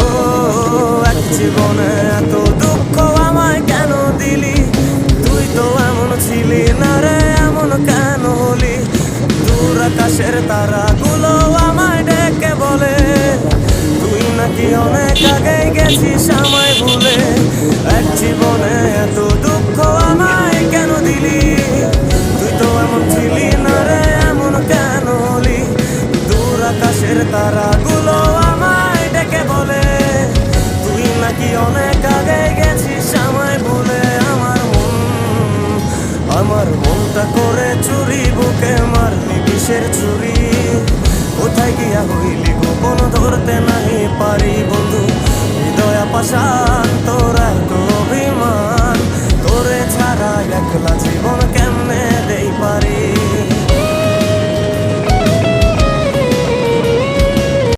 ও এক জীবনে এত দুঃখ আমায় কেন দিলি? তুই তো এমন ছিলি না রে, এমন কেন হলি? দূর আকাশের তারাগুলো আমায় ডেকে বলে তুই নাকি অনেক আগে গেছিস আমায় ভুলে। এক জীবনে এত দুঃখ আমায় কেন দিলি? তুই তো এমন ছিলি না রে, এমন কেন হলি? দূর আকাশের তারাগুলো আমায় ডেকে বলে তুই নাকি অনেক আগে গেছিস আমায় ভুলে। আমার মনটা করে চুরি, বুকে মারলি বিষের ছুরি। কোথায় গিয়া হইলি গোপন ধরতে নাই পারি বন্ধু, হৃদয় পাশা